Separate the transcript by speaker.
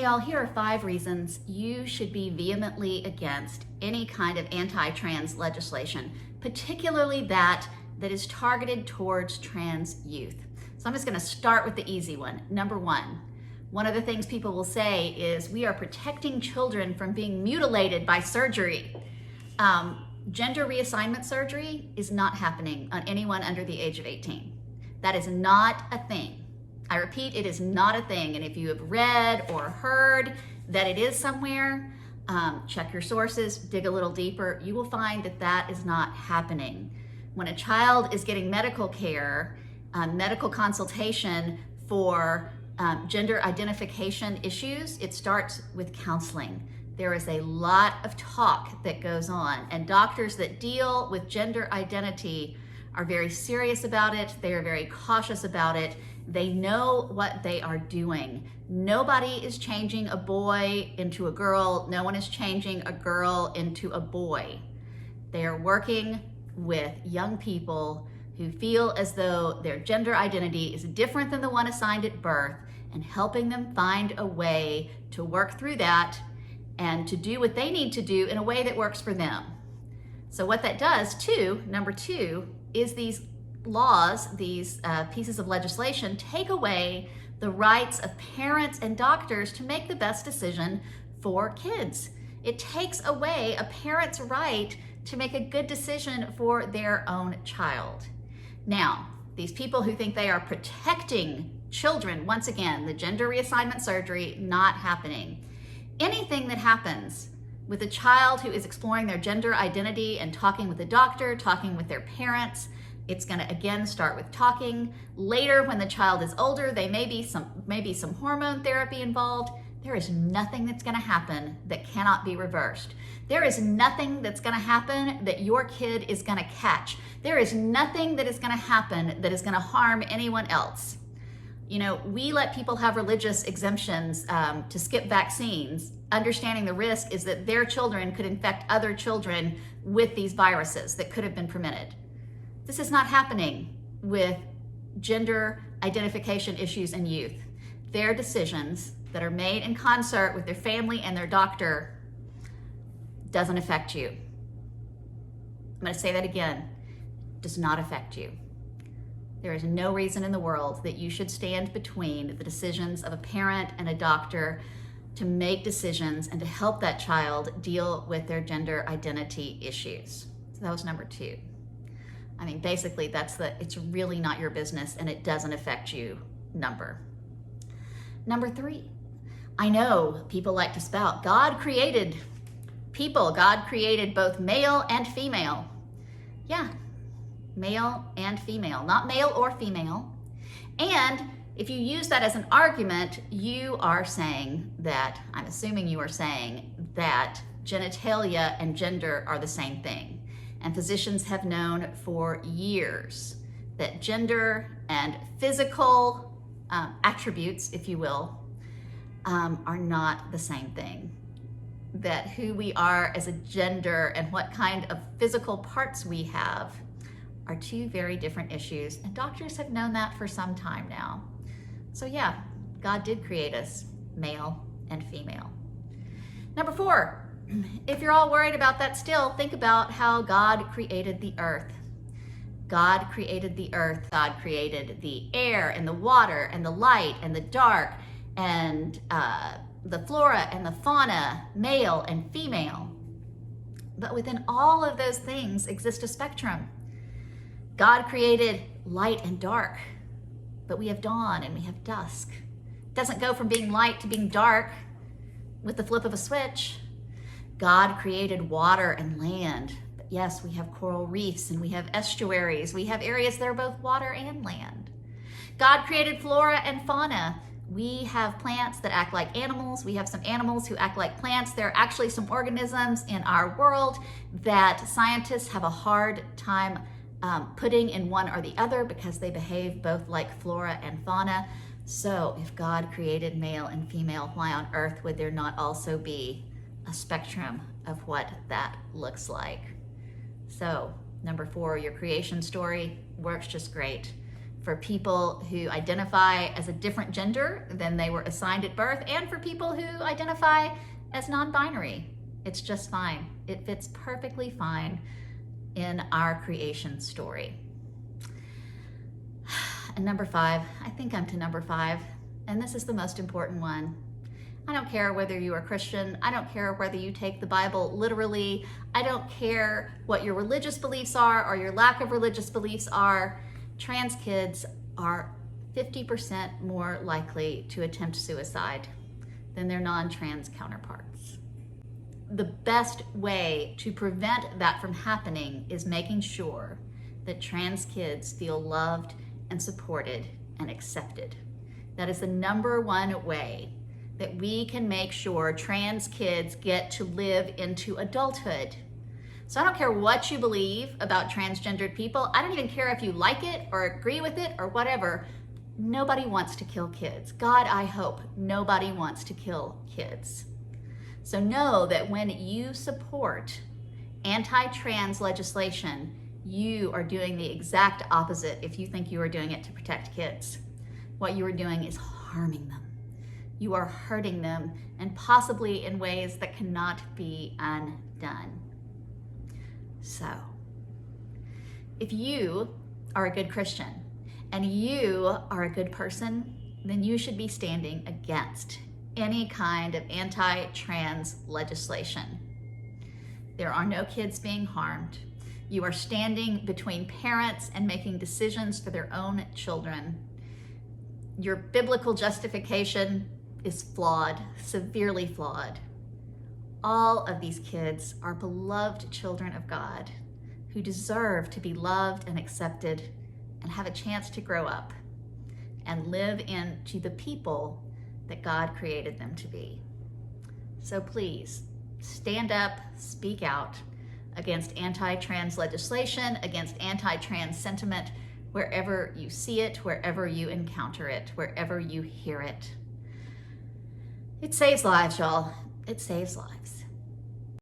Speaker 1: y'all, here are 5 reasons you should be vehemently against any kind of anti-trans legislation, particularly that is targeted towards trans youth. So I'm just going to start with the easy one. Number 1, one of the things people will say is we are protecting children from being mutilated by surgery. Gender reassignment surgery is not happening on anyone under the age of 18. That is not a thing. I repeat, it is not a thing. And if you have read or heard that it is somewhere, check your sources, dig a little deeper. You will find that that is not happening. When a child is getting medical care, medical consultation for gender identification issues, it starts with counseling. There is a lot of talk that goes on, and doctors that deal with gender identity are very serious about it. They are very cautious about it. They know what they are doing. Nobody is changing a boy into a girl. No one is changing a girl into a boy. They are working with young people who feel as though their gender identity is different than the one assigned at birth, and helping them find a way to work through that and to do what they need to do in a way that works for them. So what that does too, number 2, is these laws, these pieces of legislation take away the rights of parents and doctors to make the best decision for kids. It takes away a parent's right to make a good decision for their own child. Now, these people who think they are protecting children, once again, the gender reassignment surgery, not happening. Anything that happens with a child who is exploring their gender identity and talking with a doctor, talking with their parents, it's going to again start with talking. Later, when the child is older, there may be some hormone therapy involved. There is nothing that's going to happen that cannot be reversed. There is nothing that's going to happen that your kid is going to catch. There is nothing that is going to happen that is going to harm anyone else. You know, we let people have religious exemptions to skip vaccines, understanding the risk is that their children could infect other children with these viruses that could have been prevented. This is not happening with gender identification issues in youth. Their decisions that are made in concert with their family and their doctor doesn't affect you. I'm going to say that again. Does not affect you. There is no reason in the world that you should stand between the decisions of a parent and a doctor to make decisions and to help that child deal with their gender identity issues. So that was number 2. I mean, basically it's really not your business and it doesn't affect you number. Number 3, I know people like to spout, God created people. God created both male and female. Yeah. Male and female, not male or female. And if you use that as an argument, you are saying that, I'm assuming you are saying that genitalia and gender are the same thing. And physicians have known for years that gender and physical attributes, if you will, are not the same thing. That who we are as a gender and what kind of physical parts we have are 2 very different issues, and doctors have known that for some time now. So yeah, God did create us male and female. Number 4, if you're all worried about that still, think about how God created the earth. God created the earth. God created the air and the water and the light and the dark and the flora and the fauna, male and female. But within all of those things exists a spectrum. God created light and dark, but we have dawn and we have dusk. It doesn't go from being light to being dark with the flip of a switch. God created water and land, but yes, we have coral reefs and we have estuaries. We have areas that are both water and land. God created flora and fauna. We have plants that act like animals. We have some animals who act like plants. There are actually some organisms in our world that scientists have a hard time putting in one or the other because they behave both like flora and fauna. So if God created male and female, why on earth would there not also be a spectrum of what that looks like? So number 4, your creation story works just great for people who identify as a different gender than they were assigned at birth, and for people who identify as non-binary. It's just fine. It fits perfectly fine in our creation story. And number 5, I think I'm to number 5, and this is the most important one. I don't care whether you are Christian. I don't care whether you take the Bible literally. I don't care what your religious beliefs are or your lack of religious beliefs are. Trans kids are 50% more likely to attempt suicide than their non-trans counterparts. The best way to prevent that from happening is making sure that trans kids feel loved and supported and accepted. That is the number one way that we can make sure trans kids get to live into adulthood. So I don't care what you believe about transgendered people. I don't even care if you like it or agree with it or whatever. Nobody wants to kill kids. God, I hope nobody wants to kill kids. So know that when you support anti-trans legislation, you are doing the exact opposite if you think you are doing it to protect kids. What you are doing is harming them. You are hurting them, and possibly in ways that cannot be undone. So, if you are a good Christian and you are a good person, then you should be standing against any kind of anti-trans legislation. There are no kids being harmed. You are standing between parents and making decisions for their own children. Your biblical justification is flawed, severely flawed. All of these kids are beloved children of God who deserve to be loved and accepted and have a chance to grow up and live into the people that God created them to be. So please, stand up, speak out against anti-trans legislation, against anti-trans sentiment, wherever you see it, wherever you encounter it, wherever you hear it. It saves lives, y'all. It saves lives.